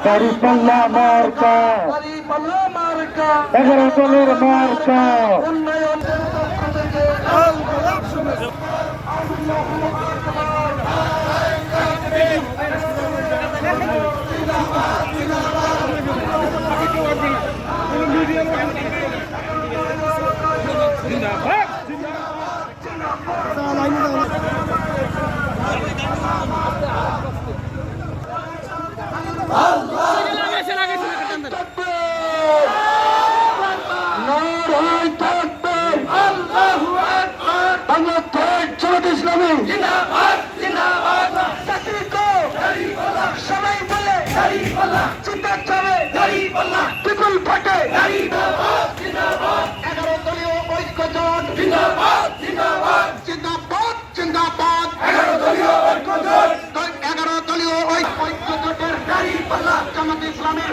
দাঁড়িপাল্লা মার্কা, 11 দলের মার্কা। বিপুল ফাটে 11 দলীয় ঐক্যজোট জিন্দাবাদ জিন্দাবাদ জিন্দাবাদ জিন্দাবাদ 11 দলীয় ঐক্যজোট 11 দলীয় ঐক্যজোটের জামাত ইসলামের